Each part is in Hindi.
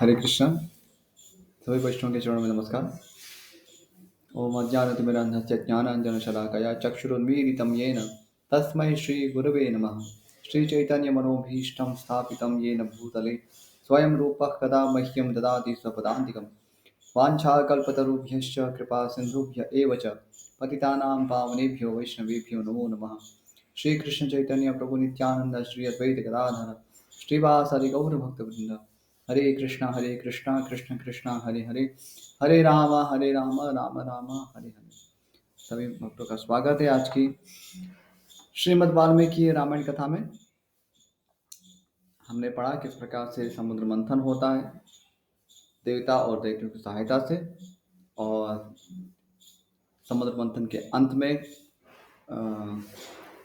हरे कृष्णा। सभी वैष्णव के चरणों में नमस्कार। ओम अज्ञानतिमिरन्धस्य ज्ञानाञ्जनशलाकया चक्षुरुन्मीलितं येन तस्मै श्रीगुरवे नमः। श्रीचैतन्यमनोभीष्टं स्थापितं येन भूतले स्वयं रूपः कदा मह्यं ददाति स्वपदान्तिकं। वाञ्छाकल्पतरुभ्यश्च कृपासिन्धुभ्य एव च पतितानां पावनेभ्यो वैष्णवेभ्यो नमो नमः। श्रीकृष्ण चैतन्य प्रभु नित्यानंद श्री अद्वैत गदाधर श्रीवासादि गौरभक्तवृंद। हरे कृष्णा कृष्ण कृष्णा हरे हरे, हरे राम राम राम हरे हरे। सभी भक्तों का स्वागत है आज की श्रीमद् वाल्मीकि रामायण कथा में। हमने पढ़ा किस प्रकार से समुद्र मंथन होता है देवता और दैत्यों की सहायता से, और समुद्र मंथन के अंत में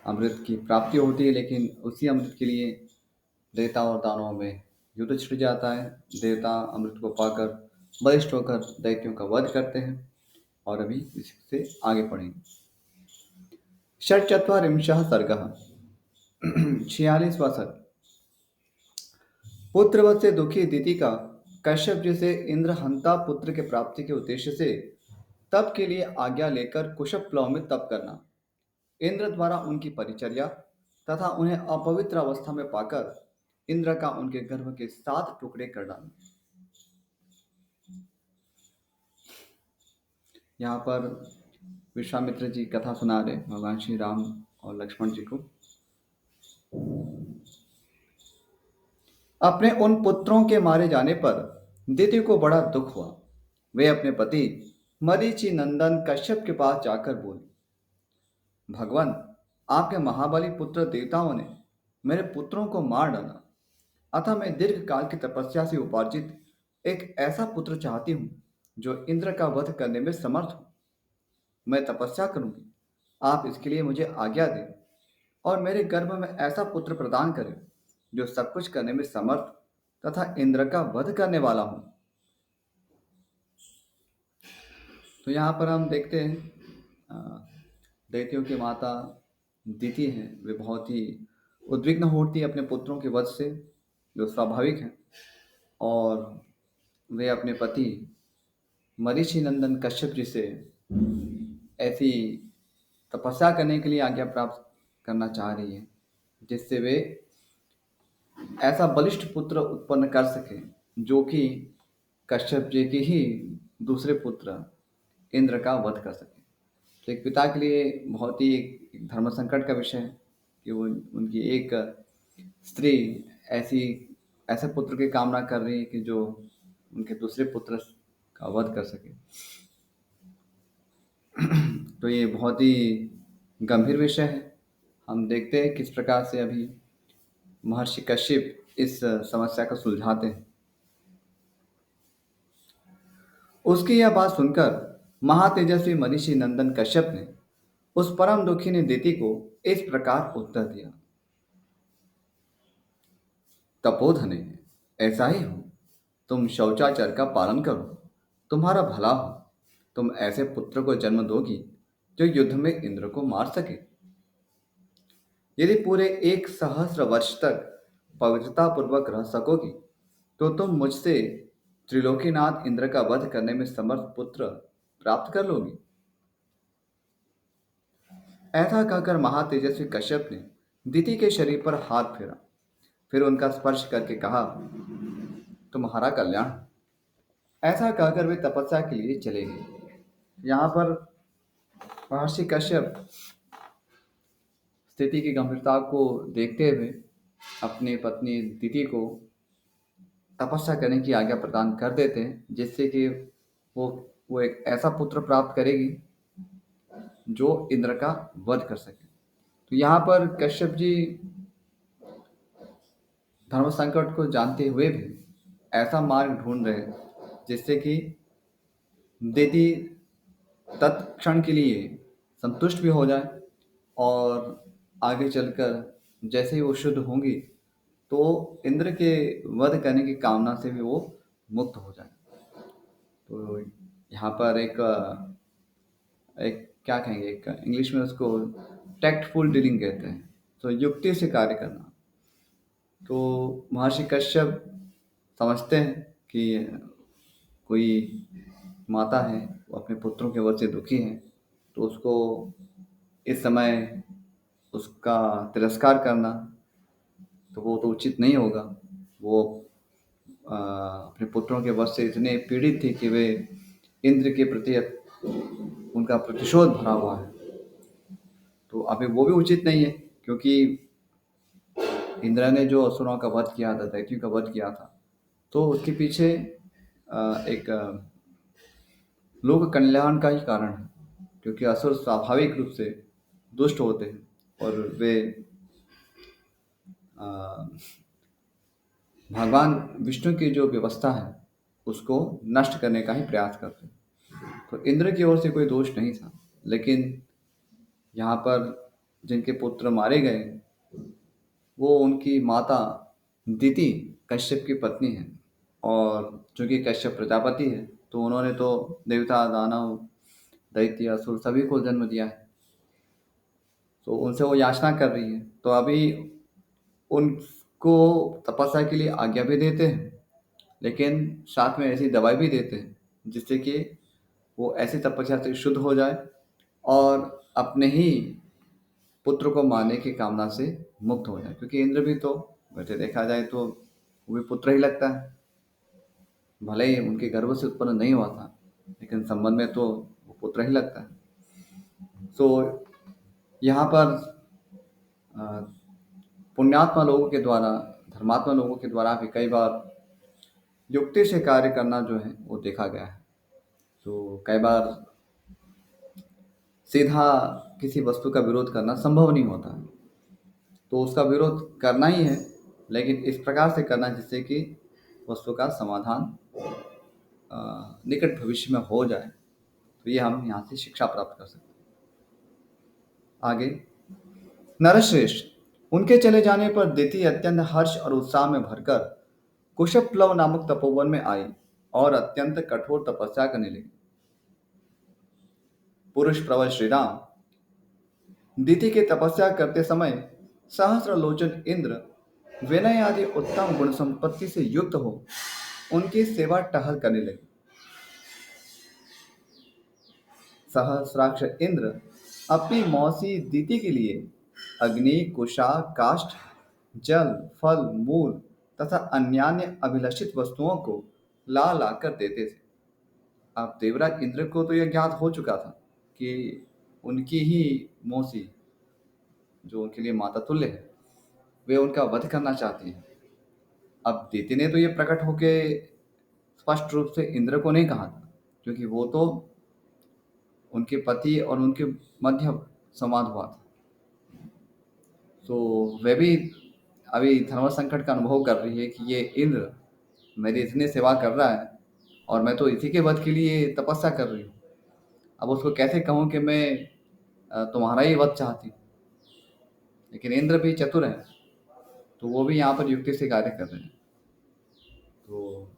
अमृत की प्राप्ति होती है, लेकिन उसी अमृत के लिए देवता और दानवों में युद्ध छिड़ जाता है। देवता अमृत को पाकर बलिष्ठ होकर दैत्यों का वध करते हैं, और अभी इससे आगे पढ़ेंगे। षट्चत्वारिंशः सर्गः 46वां सर्ग। पुत्रवत से दुखी दिति का कश्यप जी से इंद्रहंता पुत्र के प्राप्ति के उद्देश्य से तप के लिए आज्ञा लेकर कुशप प्लव में तप करना, इंद्र द्वारा उनकी परिचर्या तथा उन्हें अपवित्र अवस्था में पाकर इंद्र का उनके गर्भ के 7 टुकड़े कर डालना। यहाँ पर विश्वामित्र जी कथा सुना रहे भगवान श्री राम और लक्ष्मण जी को। अपने उन पुत्रों के मारे जाने पर दिति को बड़ा दुख हुआ। वे अपने पति मरीचि नंदन कश्यप के पास जाकर बोली, भगवान, आपके महाबली पुत्र देवताओं ने मेरे पुत्रों को मार डाला, अतः मैं दीर्घ काल की तपस्या से उपार्जित एक ऐसा पुत्र चाहती हूँ जो इंद्र का वध करने में समर्थ हो। मैं तपस्या करूंगी, आप इसके लिए मुझे आज्ञा दें और मेरे गर्भ में ऐसा पुत्र प्रदान करें जो सब कुछ करने में समर्थ तथा इंद्र का वध करने वाला हो। तो यहाँ पर हम देखते हैं दैत्यों की माता दिति हैं, वे बहुत ही उद्विग्न होती है अपने पुत्रों के वध से, जो स्वाभाविक है, और वे अपने पति मरीचि नंदन कश्यप जी से ऐसी तपस्या करने के लिए आज्ञा प्राप्त करना चाह रही है जिससे वे ऐसा बलिष्ठ पुत्र उत्पन्न कर सके जो कि कश्यप जी की ही दूसरे पुत्र इंद्र का वध कर सके। तो एक पिता के लिए बहुत ही एक धर्म संकट का विषय है कि वो उनकी एक स्त्री ऐसी ऐसे पुत्र की कामना कर रही है कि जो उनके दूसरे पुत्र का वध कर सके। तो ये बहुत ही गंभीर विषय है। हम देखते हैं किस प्रकार से अभी महर्षि कश्यप इस समस्या को सुलझाते हैं। उसकी यह बात सुनकर महातेजस्वी मनीषी नंदन कश्यप ने उस परम दुखी ने दिति को इस प्रकार उत्तर दिया, तपोधने, ऐसा ही हो, तुम शौचाचार का पालन करो, तुम्हारा भला हो। तुम ऐसे पुत्र को जन्म दोगी जो युद्ध में इंद्र को मार सके। यदि पूरे 1 सहस्र वर्ष तक पवित्रता पूर्वक रह सकोगी तो तुम मुझसे त्रिलोकीनाथ इंद्र का वध करने में समर्थ पुत्र प्राप्त कर लोगी। ऐसा कहकर महातेजस्वी कश्यप ने दिति के शरीर पर हाथ फेरा, फिर उनका स्पर्श करके कहा, तुम्हारा कल्याण। ऐसा कहकर वे तपस्या के लिए चले गए। यहाँ पर महर्षि कश्यप स्थिति की गंभीरता को देखते हुए अपनी पत्नी दिति को तपस्या करने की आज्ञा प्रदान कर देते हैं, जिससे कि वो वो एक ऐसा पुत्र प्राप्त करेगी जो इंद्र का वध कर सके। तो यहाँ पर कश्यप जी धर्म संकट को जानते हुए भी ऐसा मार्ग ढूंढ रहे हैं जिससे कि दिति तत्क्षण के लिए संतुष्ट भी हो जाए, और आगे चलकर जैसे ही वो शुद्ध होंगी तो इंद्र के वध करने की कामना से भी वो मुक्त हो जाए। तो यहाँ पर एक एक क्या कहेंगे, एक इंग्लिश में उसको टैक्टफुल डीलिंग कहते हैं, तो युक्ति से कार्य करना। तो महर्षि कश्यप समझते हैं कि कोई माता है, वो अपने पुत्रों के वध से दुखी है, तो उसको इस समय उसका तिरस्कार करना, तो वो तो उचित नहीं होगा। वो अपने पुत्रों के वध से इतने पीड़ित थे कि वे इंद्र के प्रति उनका प्रतिशोध भरा हुआ है। तो अभी वो भी उचित नहीं है, क्योंकि इंद्र ने जो असुरों का वध किया था, दैत्यों का वध किया था, तो उसके पीछे एक लोक कल्याण का ही कारण है। क्योंकि असुर स्वाभाविक रूप से दुष्ट होते हैं और वे अ, भगवान विष्णु की जो व्यवस्था है उसको नष्ट करने का ही प्रयास करते हैं। तो इंद्र की ओर से कोई दोष नहीं था, लेकिन यहाँ पर जिनके पुत्र मारे गए, वो उनकी माता दिति कश्यप की पत्नी है। और चूंकि कश्यप प्रजापति है, तो उन्होंने तो देवता, दानव, दैत्य, असुर सभी को जन्म दिया है। तो उनसे वो याचना कर रही है, तो अभी उनको तपस्या के लिए आज्ञा भी देते हैं, लेकिन साथ में ऐसी दवाई भी देते हैं जिससे कि वो ऐसी तपस्या से शुद्ध हो जाए और अपने ही पुत्र को मारने की कामना से मुक्त हो जाए। क्योंकि इंद्र भी तो वैसे देखा जाए तो वो भी पुत्र ही लगता है, भले ही उनके गर्भ से उत्पन्न नहीं हुआ था, लेकिन संबंध में तो वो पुत्र ही लगता है। तो यहाँ पर अ, पुण्यात्मा लोगों के द्वारा, धर्मात्मा लोगों के द्वारा भी कई बार युक्ति से कार्य करना जो है वो देखा गया है। तो कई बार सीधा किसी वस्तु का विरोध करना संभव नहीं होता है, तो उसका विरोध करना ही है, लेकिन इस प्रकार से करना जिससे कि वस्तु का समाधान निकट भविष्य में हो जाए। तो ये हम यहाँ से शिक्षा प्राप्त कर सकते हैं। आगे, नरश्रेष्ठ, उनके चले जाने पर दिति अत्यंत हर्ष और उत्साह में भरकर कुशप्लव नामक तपोवन में आई और अत्यंत कठोर तपस्या करने लगी। पुरुष प्रवर श्री राम दिति की तपस्या करते समय सहस्र लोचन इंद्र विनय आदि उत्तम गुण संपत्ति से युक्त हो उनकी सेवा टहल करने लगे। सहस्राक्ष इंद्र अपनी मौसी दिति के लिए अग्नि, कुशा, काष्ठ, जल, फल, मूल तथा अन्यान्य अभिलषित वस्तुओं को ला ला कर देते थे। अब देवराज इंद्र को तो यह ज्ञात हो चुका था कि उनकी ही मौसी, जो उनके लिए माता तुल्य है, वे उनका वध करना चाहती हैं। अब दिति ने तो ये प्रकट होके स्पष्ट रूप से इंद्र को नहीं कहा था, क्योंकि वो तो उनके पति और उनके मध्य संवाद हुआ था। तो वे भी अभी धर्म संकट का अनुभव कर रही है कि ये इंद्र मेरी इतनी सेवा कर रहा है और मैं तो इसी के वध के लिए तपस्या कर रही हूँ। अब उसको कैसे कहूँ कि मैं तुम्हारा ही वध चाहती हूँ। लेकिन इंद्र भी चतुर है, तो वो भी यहाँ पर युक्ति से कार्य कर रहे हैं। तो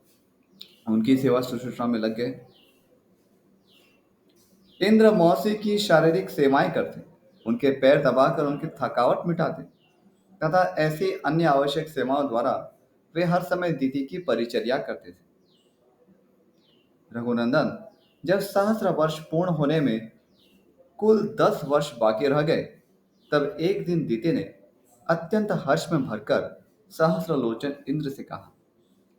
उनकी सेवा शुश्रूषा में लग गए। इंद्र मौसी की शारीरिक सेवाएं करते, उनके पैर दबाकर उनकी थकावट मिटाते तथा ऐसी अन्य आवश्यक सेवाओं द्वारा वे हर समय दीदी की परिचर्या करते थे। रघुनंदन, जब सहस्र वर्ष पूर्ण होने में कुल 10 वर्ष बाकी रह गए, तब एक दिन दीति ने अत्यंत हर्ष में भरकर सहस्र लोचन इंद्र से कहा,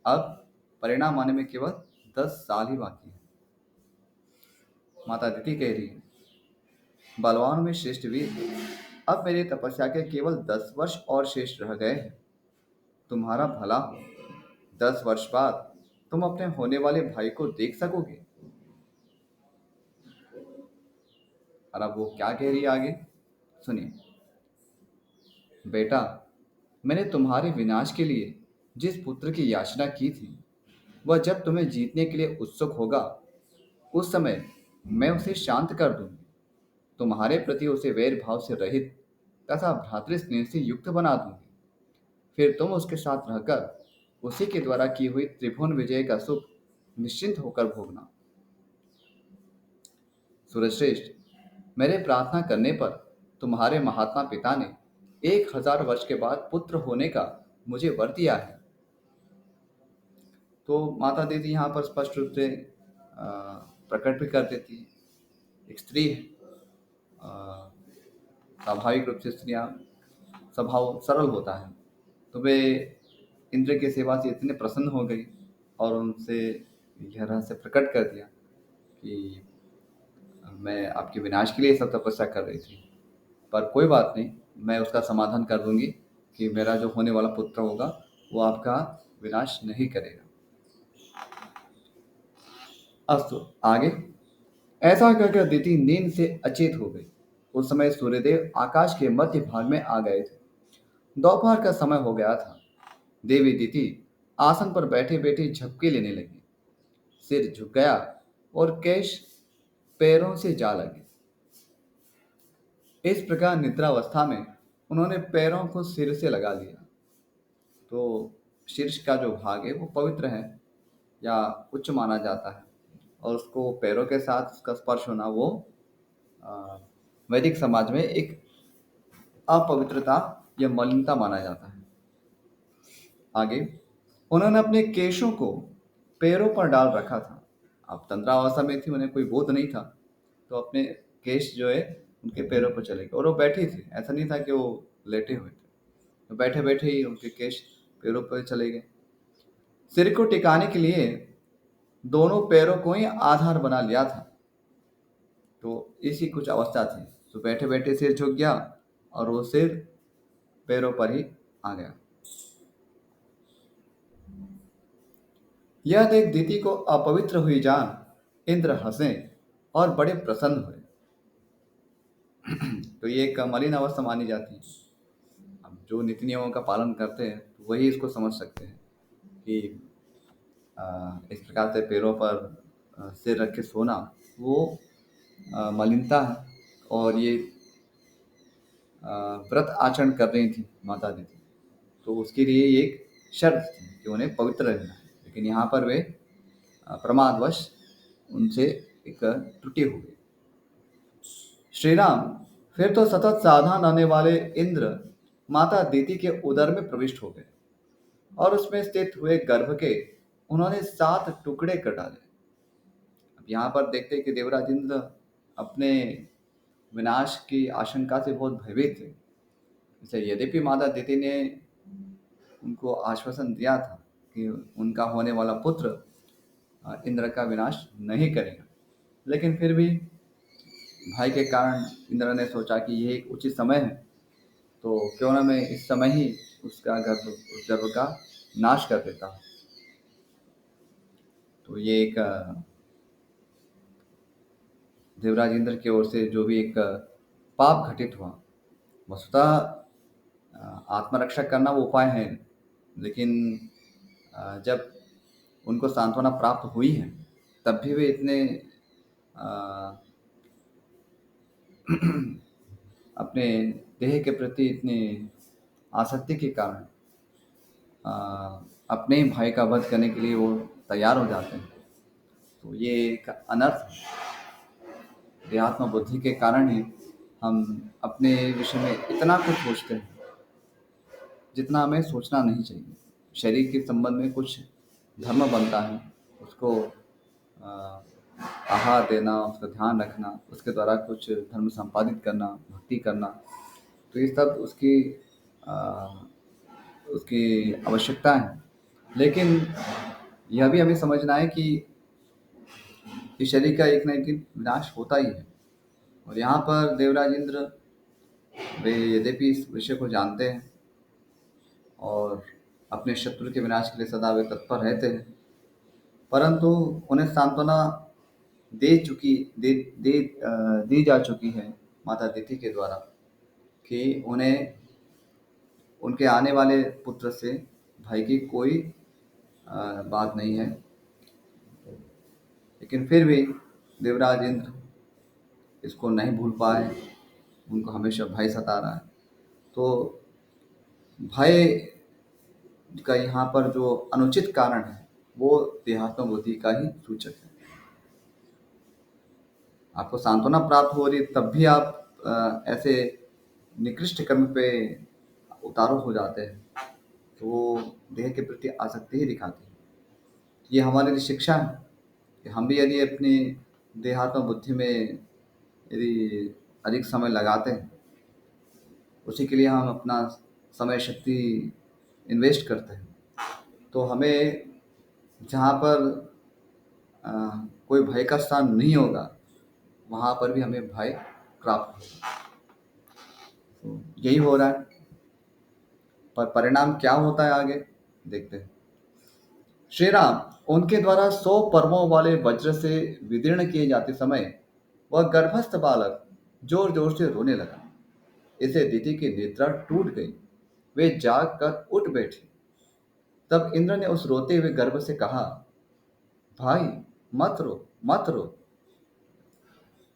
अब परिणाम आने में केवल 10 साल ही बाकी है। माता दीति कह रही है, बलवान में श्रेष्ठ वीर, अब मेरी तपस्या के केवल 10 वर्ष और शेष रह गए हैं। तुम्हारा भला हो, 10 वर्ष बाद तुम अपने होने वाले भाई को देख सकोगे। और अब वो क्या कह रही है आगे, सुनिए। बेटा, मैंने तुम्हारे विनाश के लिए जिस पुत्र की याचना की थी, वह जब तुम्हें जीतने के लिए उत्सुक होगा, उस समय मैं उसे शांत कर दूंगी। तुम्हारे प्रति उसे वैर भाव से रहित तथा भ्रातृ स्नेह से युक्त बना दूंगी। फिर तुम उसके साथ रहकर उसी के द्वारा की हुई त्रिभुवन विजय का सुख निश्चिंत होकर भोगना। सूर्यश्रेष्ठ, मेरे प्रार्थना करने पर तुम्हारे महात्मा पिता ने 1000 वर्ष के बाद पुत्र होने का मुझे वर दिया है। तो माता दीदी यहाँ पर स्पष्ट रूप से प्रकट भी कर देती है, एक स्त्री है। अ, स्वाभाविक रूप से स्त्रियाँ स्वभाव सरल होता है, तो वे इंद्र की सेवा से इतने प्रसन्न हो गई और उनसे यह रहस्य प्रकट कर दिया कि मैं आपके विनाश के लिए सब तपस्या कर रही थी, पर कोई बात नहीं, मैं उसका समाधान कर दूंगी कि मेरा जो होने वाला पुत्र होगा वो आपका विनाश नहीं करेगा। अस्तु, आगे। ऐसा कहकर अदिति नींद से अचेत हो गई। उस समय सूर्यदेव आकाश के मध्य भाग में आ गए थे। दोपहर का समय हो गया था। देवी अदिति आसन पर बैठे बैठे झपकी लेने लगी। सिर झुक गया और केश पैरों से जा लगे। इस प्रकार निद्रावस्था में उन्होंने पैरों को सिर से लगा लिया। तो शीर्ष का जो भाग है वो पवित्र है या उच्च माना जाता है, और उसको पैरों के साथ उसका स्पर्श होना वो अ, वैदिक समाज में एक अपवित्रता या मलिनता माना जाता है। आगे, उन्होंने अपने केशों को पैरों पर डाल रखा था। अब तंद्रावस्था में थी, उन्हें कोई बोध नहीं था, तो अपने केश जो है उनके पैरों पर चले गए और वो बैठी थी। ऐसा नहीं था कि वो लेटे हुए थे, तो बैठे बैठे ही उनके केश पैरों पर चले गए। सिर को टिकाने के लिए दोनों पैरों को ही आधार बना लिया था। तो इसी कुछ अवस्था थी, तो बैठे बैठे सिर झुक गया और वो सिर पैरों पर ही आ गया। यह देख दीति को अपवित्र हुई जान इंद्र हंसे और बड़े प्रसन्न हुए। तो ये एक मलिन अवस्था मानी जाती है। अब जो नीति नियमों का पालन करते हैं तो वही इसको समझ सकते हैं कि इस प्रकार से पैरों पर सिर रख के सोना वो मलिनता है, और ये व्रत आचरण कर रही थी माता दीदी, तो उसके लिए ये एक शर्त थी कि उन्हें पवित्र रहना है। लेकिन यहाँ पर वे प्रमादवश उनसे एक त्रुटि हो गई। श्री राम फिर तो सतत सावधान रहने वाले इंद्र माता दीति के उदर में प्रविष्ट हो गए और उसमें स्थित हुए गर्भ के उन्होंने 7 टुकड़े कर डाले। अब यहाँ पर देखते हैं कि देवराज इंद्र अपने विनाश की आशंका से बहुत भयभीत थे। जैसे यद्यपि माता दीति ने उनको आश्वासन दिया था कि उनका होने वाला पुत्र इंद्र का विनाश नहीं करेगा, लेकिन फिर भी भाई के कारण इंद्र ने सोचा कि ये एक उचित समय है, तो क्यों ना मैं इस समय ही उसका उस गर्भ का नाश कर देता हूँ। तो ये एक देवराज इंद्र की ओर से जो भी एक पाप घटित हुआ, वस्तुतः आत्मरक्षा करना वो उपाय है, लेकिन जब उनको सांत्वना प्राप्त हुई है तब भी वे इतने अपने देह के प्रति इतनी आसक्ति के कारण अपने ही भाई का वध करने के लिए वो तैयार हो जाते हैं। तो ये एक अनर्थ है। देहात्म बुद्धि के कारण ही हम अपने विषय में इतना कुछ सोचते हैं जितना हमें सोचना नहीं चाहिए। शरीर के संबंध में कुछ धर्म बनता है, उसको अ, आहार देना, उसका ध्यान रखना, उसके द्वारा कुछ धर्म संपादित करना, भक्ति करना, तो ये सब अ, उसकी आवश्यकता है। लेकिन यह भी हमें समझना है कि इस शरीर का एक ना एक दिन विनाश होता ही है। और यहाँ पर देवराज इंद्र वे यद्यपि इस विषय को जानते हैं और अपने शत्रु के विनाश के लिए सदा वे तत्पर रहते हैं, परंतु उन्हें सांत्वना दी जा चुकी है माता अदिति के द्वारा कि उन्हें उनके आने वाले पुत्र से भय की कोई बात नहीं है। लेकिन फिर भी देवराज इंद्र इसको नहीं भूल पाए, उनको हमेशा भय सता रहा है। तो भय का यहाँ पर जो अनुचित कारण है वो देहात्म बुद्धि का ही सूचक है। आपको सांत्वना प्राप्त हो रही है, तब भी आप ऐसे निकृष्ट कर्म पे उतारू हो जाते हैं, तो वो देह के प्रति आसक्ति ही दिखाती है। ये हमारे लिए शिक्षा है कि हम भी यदि अपनी देहात्म बुद्धि में यदि अधिक समय लगाते हैं, उसी के लिए हम अपना समय शक्ति इन्वेस्ट करते हैं, तो हमें जहाँ पर अ, कोई भय का स्थान नहीं होगा, वहाँ पर भी हमें भय प्राप्त होगा। तो यही हो रहा है, पर परिणाम क्या होता है आगे देखते हैं। श्री राम उनके द्वारा 100 पर्वों वाले वज्र से विदीर्ण किए जाते समय वह गर्भस्थ बालक जोर जोर से रोने लगा। इसे दीति की निद्रा टूट गई। वे जाग कर उठ बैठे। तब इंद्र ने उस रोते हुए गर्भ से कहा, भाई मत रो, मत रो।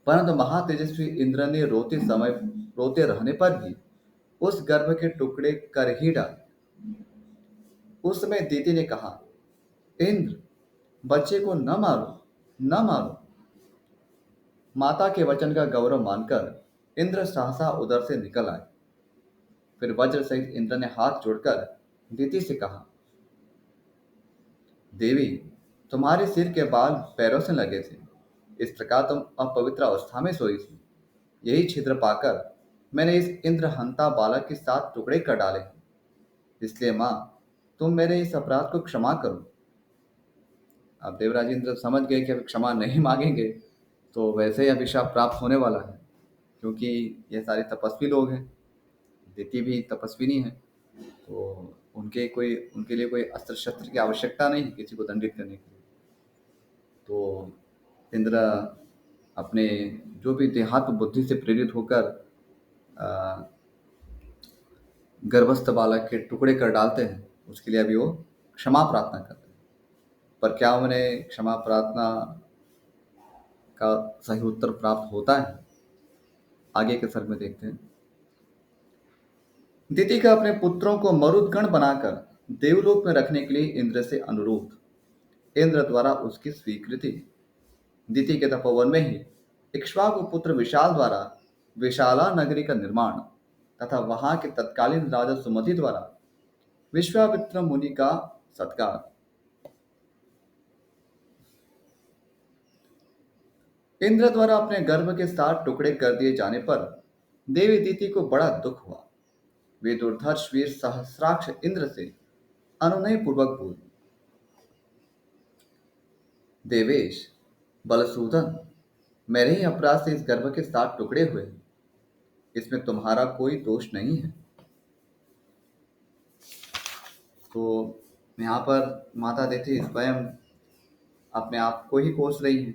परंतु महातेजस्वी इंद्र ने रोते रहने पर भी उस गर्भ के टुकड़े कर ही डाले। उस समय दीति ने कहा, इंद्र, बच्चे को न मारो, न मारो। माता के वचन का गौरव मानकर इंद्र सहसा उदर से निकल आए। फिर वज्र सहित इंद्र ने हाथ जोड़कर दीति से कहा, देवी, तुम्हारे सिर के बाल पैरों से लगे थे, इस प्रकार तुम अपवित्र अवस्था में सोई थी। यही छिद्र पाकर मैंने इस इंद्र हंता बालक के 7 टुकड़े कर डाले हैं। इसलिए माँ, तुम मेरे इस अपराध को क्षमा करो। अब देवराज इंद्र समझ गए कि अब क्षमा नहीं मांगेंगे तो वैसे ही अभिशाप प्राप्त होने वाला है, क्योंकि ये सारे तपस्वी लोग हैं। दिति भी तपस्विनी है, तो उनके लिए कोई अस्त्र शस्त्र की आवश्यकता नहीं है किसी को दंडित करने के लिए। तो इंद्र अपने जो भी देहात्म बुद्धि से प्रेरित होकर अ, गर्भस्थ बालक के टुकड़े कर डालते हैं, उसके लिए अभी वो क्षमा प्रार्थना करते हैं। पर क्या उन्हें क्षमा प्रार्थना का सही उत्तर प्राप्त होता है, आगे के सर्ग में देखते हैं। दिति का अपने पुत्रों को मरुदगण बनाकर देवलोक में रखने के लिए इंद्र से अनुरोध। इंद्र द्वारा उसकी स्वीकृति। दिति के तपोवन में ही इक्ष्वाकु पुत्र विशाल द्वारा विशाला नगरी का निर्माण तथा वहां के तत्कालीन राजा सुमति द्वारा विश्वामित्र मुनि का सत्कार। इंद्र द्वारा अपने गर्भ के 7 टुकड़े कर दिए जाने पर देवी दीति को बड़ा दुख हुआ। वे दुर्धर्ष वीर सहस्राक्ष इंद्र से अनुनय पूर्वक बोली, देवेश, बलसूदन, मेरे ही अपराध से इस गर्भ के 7 टुकड़े हुए हैं। इसमें तुम्हारा कोई दोष नहीं है। तो यहाँ पर माता देवी स्वयं अपने आप को ही कोस रही है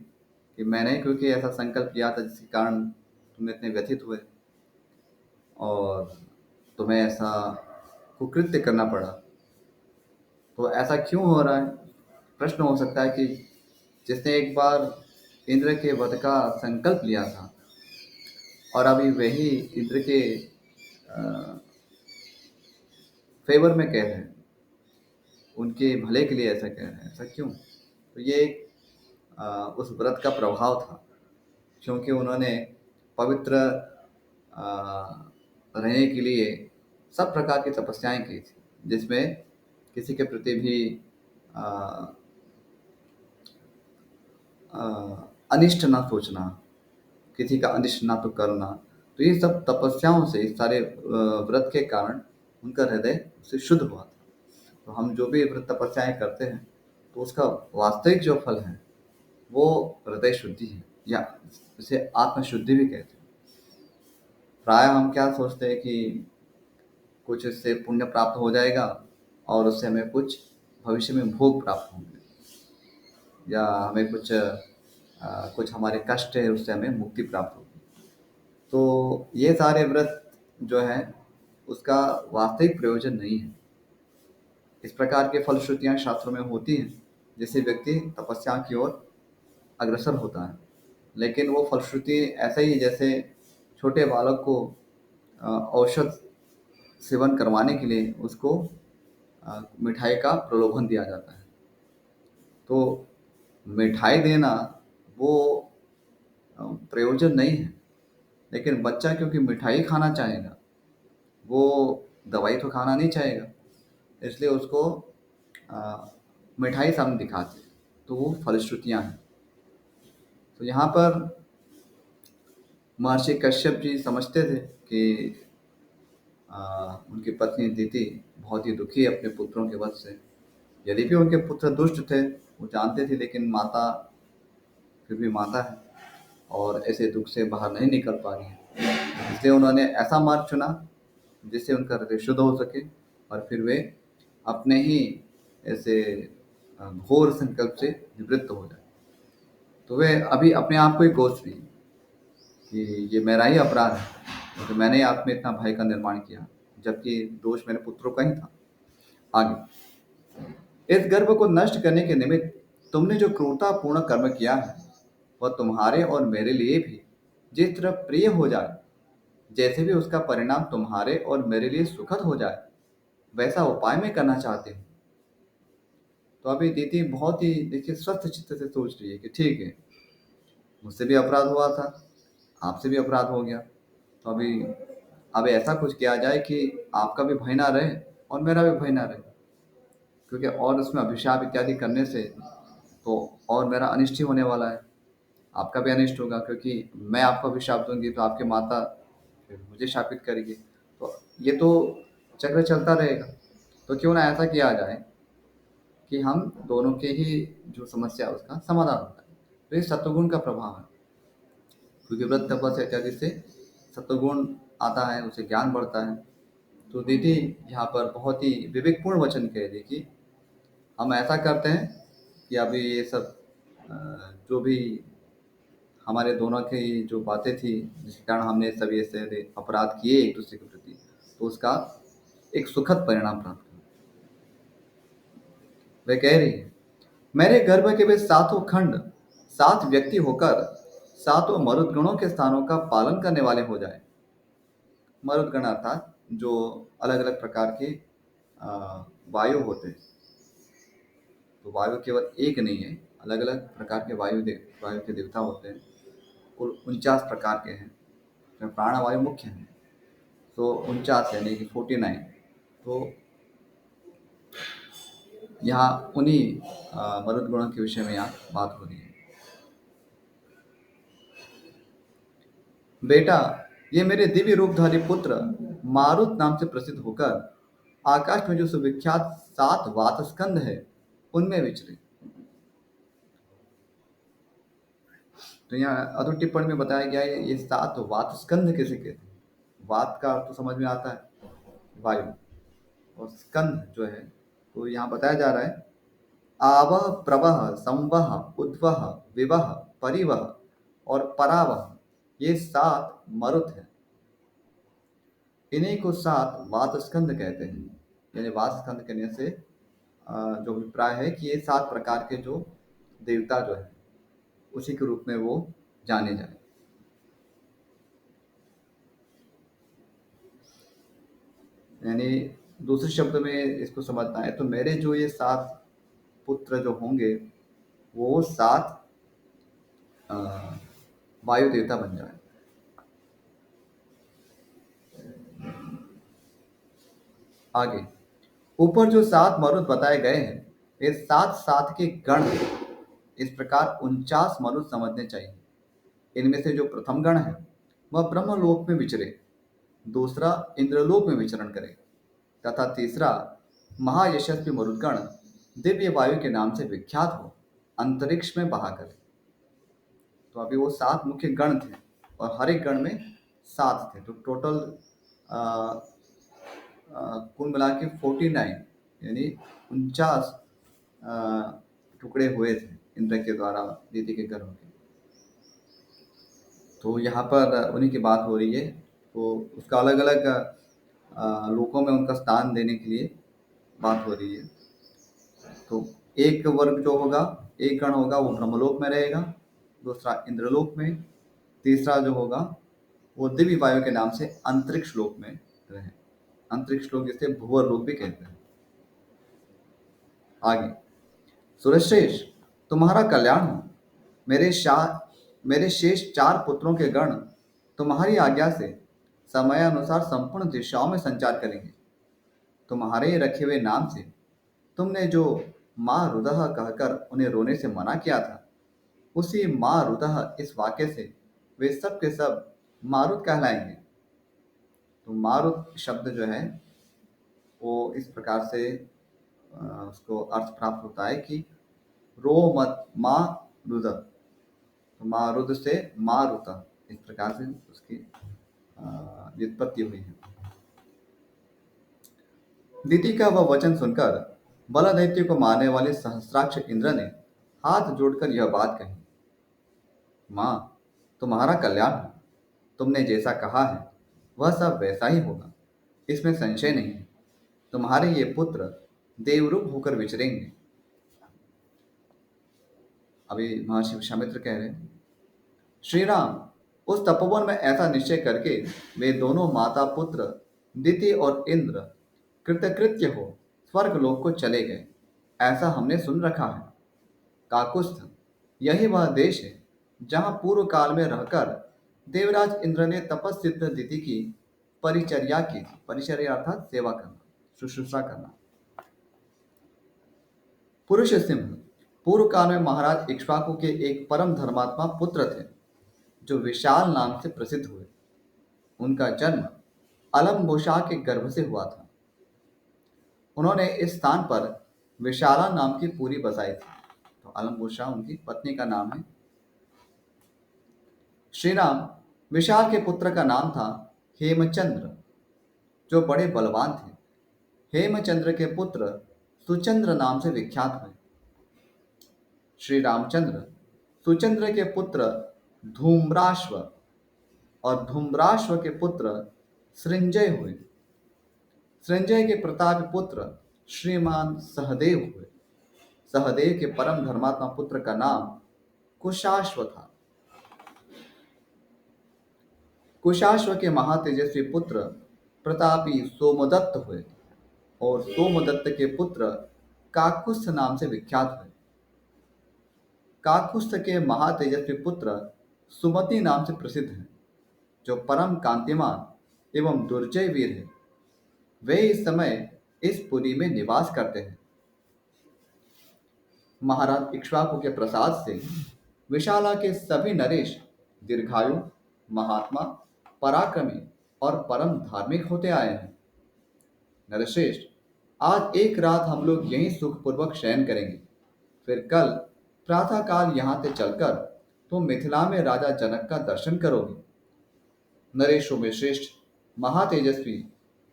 कि मैंने क्योंकि ऐसा संकल्प किया था जिसके कारण तुम इतने व्यथित हुए और तुम्हें ऐसा कुकृत्य करना पड़ा। तो ऐसा क्यों हो रहा है? प्रश्न हो सकता है कि जिसने एक बार इंद्र के वध का संकल्प लिया था और अभी वही इंद्र के फेवर में कह रहे हैं, उनके भले के लिए ऐसा कह रहे हैं, ऐसा क्यों? तो ये उस व्रत का प्रभाव था, क्योंकि उन्होंने पवित्र रहने के लिए सब प्रकार की तपस्याएं की थी, जिसमें किसी के प्रति भी अनिष्ट ना सोचना, किसी का अनिष्ट ना तो करना। तो ये सब तपस्याओं से, इस सारे व्रत के कारण उनका हृदय उससे शुद्ध हुआ था। तो हम जो भी व्रत तपस्याएं करते हैं, तो उसका वास्तविक जो फल है वो हृदय शुद्धि है, या इसे आत्मशुद्धि भी कहते हैं। प्राय हम क्या सोचते हैं कि कुछ इससे पुण्य प्राप्त हो जाएगा और उससे हमें कुछ भविष्य में भोग प्राप्त होंगे, या हमें कुछ हमारे कष्ट है उससे हमें मुक्ति प्राप्त होगी। तो ये सारे व्रत जो है उसका वास्तविक प्रयोजन नहीं है। इस प्रकार के फलश्रुतियाँ शास्त्रों में होती हैं, जिससे व्यक्ति तपस्या की ओर अग्रसर होता है। लेकिन वो फलश्रुति ऐसा ही जैसे छोटे बालक को औषध सेवन करवाने के लिए उसको मिठाई का प्रलोभन दिया जाता है। तो मिठाई देना वो प्रयोजन नहीं है, लेकिन बच्चा क्योंकि मिठाई खाना चाहेगा, वो दवाई तो खाना नहीं चाहेगा, इसलिए उसको मिठाई सामने दिखाते हैं। तो वो फलश्रुतियाँ हैं। तो यहाँ पर महर्षि कश्यप जी समझते थे कि उनकी पत्नी अदिति बहुत ही दुखी है अपने पुत्रों के वध से। यदि भी उनके पुत्र दुष्ट थे, वो जानते थे, लेकिन माता फिर भी माता है और ऐसे दुख से बाहर नहीं निकल पा रही है। इसलिए उन्होंने ऐसा मार्ग चुना जिससे उनका हृदय शुद्ध हो सके और फिर वे अपने ही ऐसे घोर संकल्प से निवृत्त हो जाए। तो वे अभी अपने आप को ही कोस रही हैं कि ये मेरा ही अपराध है, क्योंकि मैंने ही आप में इतना भय का निर्माण किया, जबकि दोष मेरे पुत्रों का ही था। आगे, इस गर्भ को नष्ट करने के निमित्त तुमने जो क्रूरतापूर्ण कर्म किया है, वह तुम्हारे और मेरे लिए भी जिस तरह प्रिय हो जाए, जैसे भी उसका परिणाम तुम्हारे और मेरे लिए सुखद हो जाए, वैसा उपाय मैं करना चाहती हूँ। तो अभी दीदी बहुत ही देखिए स्वस्थ चित्त से सोच रही है कि ठीक है, मुझसे भी अपराध हुआ था, आपसे भी अपराध हो गया, तो अभी अब ऐसा कुछ किया जाए कि आपका भी भय ना रहे और मेरा भी भय ना रहे, क्योंकि और उसमें अभिशाप इत्यादि करने से तो और मेरा अनिष्ट ही होने वाला है, आपका भी अनिष्ट होगा, क्योंकि मैं आपको अभिशाप दूंगी तो आपकी माता फिर मुझे शापित करेगी, तो ये तो चक्र चलता रहेगा। तो क्यों ना ऐसा किया जाए कि हम दोनों के ही जो समस्या है उसका समाधान होता है। तो ये सत्वगुण का प्रभाव है, क्योंकि व्रत तपस्या इत्यादि से सत्वगुण आता है, उसे ज्ञान बढ़ता है। तो दीदी यहाँ पर बहुत ही विवेकपूर्ण वचन कह दी कि हम ऐसा करते हैं कि अभी ये सब जो भी हमारे दोनों की जो बातें थी जिसके कारण हमने सभी ऐसे अपराध किए एक दूसरे के प्रति, तो उसका एक सुखद परिणाम प्राप्त हुआ। वह कह रही है, मेरे गर्भ के वे सातों खंड 7 व्यक्ति होकर सातों मरुदगणों के स्थानों का पालन करने वाले हो जाए। मरुदगण अर्थात जो अलग अलग प्रकार के वायु होते हैं। तो वायु केवल एक नहीं है, अलग अलग प्रकार के वायु के देवता होते हैं, कुल 49 प्रकार के हैं, इसमें प्राणवायु मुख्य है। तो 49 यानी कि 49। तो यहाँ उन्हीं मरुद गुणों के विषय में यहाँ बात हो रही है। बेटा, ये मेरे दिव्य रूपधारी पुत्र मारुत नाम से प्रसिद्ध होकर आकाश में जो सुविख्यात 7 वातस्कंध है उनमें विचरे। तो यहाँ अधु टिप्पणी में बताया गया है ये 7 वातस्कंध किसे कहते हैं। वात का अर्थ तो समझ में आता है वायु, और स्कंध जो है तो यहाँ बताया जा रहा है आवह प्रवह संवह उद्वह विवह परिवह और परावह, ये 7 मरुत हैं। इन्हीं को 7 वातस्कंध कहते हैं। यानी वातस्कंध कहने से जो अभिप्राय है कि ये 7 प्रकार के जो देवता जो है उसी के रूप में वो जाने जाए। यानी दूसरे शब्द में इसको समझना है तो मेरे जो ये 7 पुत्र जो होंगे वो 7 वायु देवता बन जाए। आगे, ऊपर जो 7 मरुद बताए गए हैं ये 7 के गण हैं। इस प्रकार 49 मरुद समझने चाहिए। इनमें से जो प्रथम गण है वह ब्रह्मलोक में विचरे, दूसरा इंद्रलोक में विचरण करे तथा तीसरा महायशस्वी मरुदगण दिव्य वायु के नाम से विख्यात हो अंतरिक्ष में बहा करे। तो अभी वो 7 मुख्य गण थे और हर एक गण में 7 थे, तो टोटल कुल मिला के 49 यानी 49 टुकड़े हुए थे इंद्र के द्वारा दीति के गर्भ के। तो यहाँ पर उन्हीं की बात हो रही है। तो उसका अलग अलग लोकों में उनका स्थान देने के लिए बात हो रही है। तो एक वर्ग जो होगा, एक गण होगा वो ब्रह्मलोक में रहेगा, दूसरा इंद्रलोक में, तीसरा जो होगा वो दिव्य वायु के नाम से अंतरिक्ष लोक में रहे। अंतरिक्ष लोक जिसे भुवर लोक भी कहते हैं। आगे, सुरश्रेष्ठ तुम्हारा कल्याण हो। मेरे शेष 4 पुत्रों के गण तुम्हारी आज्ञा से समयानुसार संपूर्ण दिशाओं में संचार करेंगे। तुम्हारे रखे हुए नाम से तुमने जो माँ रुदह कहकर उन्हें रोने से मना किया था, उसी माँ रुदह इस वाक्य से वे सब के सब मारुत कहलाएंगे। तो मारुत शब्द जो है वो इस प्रकार से उसको अर्थ प्राप्त होता है कि रो मत माँ रुद। तो माँ रुद से माँ रुता, इस प्रकार से उसकी व्युत्पत्ति हुई है। दीति का वह वचन सुनकर बलदैत्य को मारने वाले सहस्राक्ष इंद्र ने हाथ जोड़कर यह बात कही, माँ तुम्हारा कल्याण हो, तुमने जैसा कहा है वह सब वैसा ही होगा, इसमें संशय नहीं है। तुम्हारे ये पुत्र देवरूप होकर विचरेंगे। अभी महर्षि विश्वामित्र कह रहे हैं, श्री राम उस तपोवन में ऐसा निश्चय करके वे दोनों माता पुत्र दिति और इंद्र कृतकृत्य हो स्वर्ग लोक को चले गए, ऐसा हमने सुन रखा है। काकुस्थ यही वह देश है जहाँ पूर्व काल में रहकर देवराज इंद्र ने तपस्सिद्ध दिति की परिचर्या की थी। परिचर्या अर्थात सेवा करना, शुश्रूषा करना। पुरुष सिंह पूर्व काल में महाराज इक्ष्वाकु के एक परम धर्मात्मा पुत्र थे जो विशाल नाम से प्रसिद्ध हुए। उनका जन्म अलम्बुसा के गर्भ से हुआ था। उन्होंने इस स्थान पर विशाला नाम की पुरी बसाई थी। तो अलम्बुसा उनकी पत्नी का नाम है। श्री राम विशाल के पुत्र का नाम था हेमचंद्र, जो बड़े बलवान थे। हेमचंद्र के पुत्र सुचंद्र नाम से विख्यात हुए। श्री रामचंद्र सुचंद्र के पुत्र धूम्राश्व और धूम्राश्व के पुत्र सृंजय हुए। सृंजय के प्रताप पुत्र श्रीमान सहदेव हुए। सहदेव के परम धर्मात्मा पुत्र का नाम कुशाश्व था। कुशाश्व के महातेजस्वी पुत्र प्रतापी सोमदत्त हुए और सोमदत्त के पुत्र काकुस्थ नाम से विख्यात हुए। काकुस्थ के महातेजस्वी पुत्र सुमति नाम से प्रसिद्ध हैं, जो परम कांतिमान एवं दुर्जय वीर है। वे इस समय इस पुरी में निवास करते हैं। महाराज इक्ष्वाकु के प्रसाद से विशाला के सभी नरेश दीर्घायु, महात्मा, पराक्रमी और परम धार्मिक होते आए हैं। नरश्रेष्ठ, आज एक रात हम लोग यहीं सुखपूर्वक शयन करेंगे, फिर कल प्रातःकाल यहाँ से चलकर तुम मिथिला में राजा जनक का दर्शन करोगे। नरेशों में श्रेष्ठ महातेजस्वी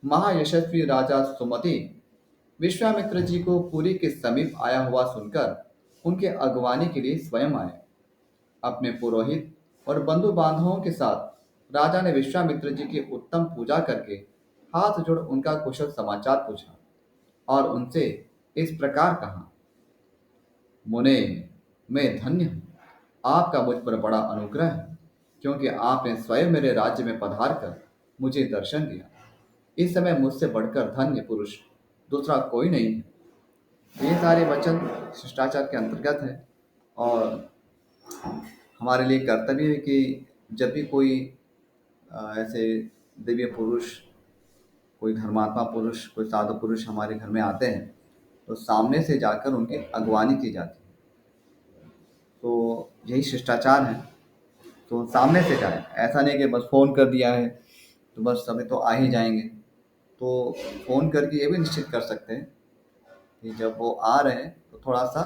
महायशस्वी राजा सुमति विश्वामित्र जी को पुरी के समीप आया हुआ सुनकर उनके अगवानी के लिए स्वयं आए। अपने पुरोहित और बंधु बांधवों के साथ राजा ने विश्वामित्र जी की उत्तम पूजा करके हाथ जोड़ उनका कुशल समाचार पूछा और उनसे इस प्रकार कहा, मुने, मैं धन्य हूँ। आपका मुझ पर बड़ा अनुग्रह है, क्योंकि आपने स्वयं मेरे राज्य में पधार कर मुझे दर्शन दिया। इस समय मुझसे बढ़कर धन्य पुरुष दूसरा कोई नहीं है। ये सारे वचन शिष्टाचार के अंतर्गत है और हमारे लिए कर्तव्य है कि जब भी कोई ऐसे दिव्य पुरुष, कोई धर्मात्मा पुरुष, कोई साधु पुरुष हमारे घर में आते हैं तो सामने से जाकर उनकी अगवानी की जाती है। तो यही शिष्टाचार है। तो सामने से जाए, ऐसा नहीं कि बस फ़ोन कर दिया है तो बस सभी तो आ ही जाएंगे। तो फ़ोन करके ये भी निश्चित कर सकते हैं कि जब वो आ रहे हैं तो थोड़ा सा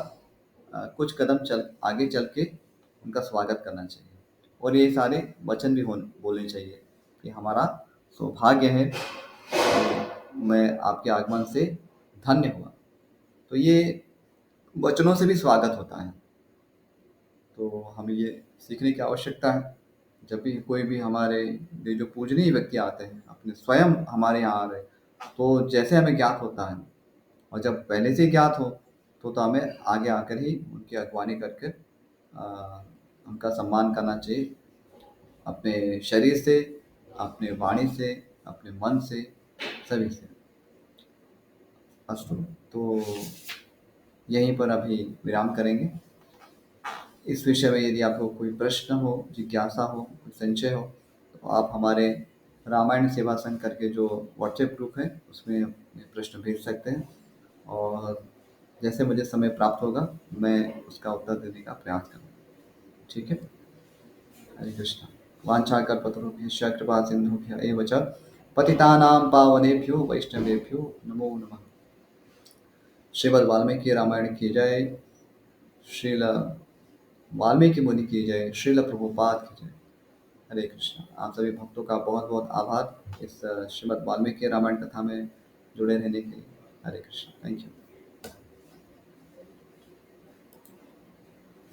कुछ कदम आगे चल के उनका स्वागत करना चाहिए। और ये सारे वचन भी बोलने चाहिए कि हमारा सौभाग्य है कि मैं आपके आगमन से धन्य हुआ। तो ये वचनों से भी स्वागत होता है। तो हमें ये सीखने की आवश्यकता है। जब भी कोई भी हमारे ये जो पूजनीय व्यक्ति आते हैं, अपने स्वयं हमारे यहाँ आ रहे, तो जैसे हमें ज्ञात होता है और जब पहले से ज्ञात हो तो हमें आगे आकर ही उनकी अगवानी करके उनका सम्मान करना चाहिए, अपने शरीर से, अपने वाणी से, अपने मन से, सभी से। अस्तु, तो यहीं पर अभी विराम करेंगे। इस विषय में यदि आपको कोई प्रश्न हो, जिज्ञासा हो, कोई संशय हो तो आप हमारे रामायण सेवा संघ करके जो व्हाट्सएप ग्रुप है उसमें अपने प्रश्न भेज सकते हैं। और जैसे मुझे समय प्राप्त होगा मैं उसका उत्तर देने का प्रयास करूँगा। ठीक है? हरे कृष्ण। वाञ्छाकल्पतरुभ्यश्च कृपा सिन्धुभ्य एव च पतितानां पावनेभ्यो वैष्णवेभ्यो नमो नमः। श्रीमद् वाल्मीकि रामायण की जय। श्रील वाल्मीकि मुनि की जय। श्रील प्रभुपाद की जय। हरे कृष्ण। आप सभी भक्तों का बहुत बहुत आभार इस श्रीमद् वाल्मीकि रामायण कथा में जुड़े रहने के लिए। हरे कृष्ण। Thank you.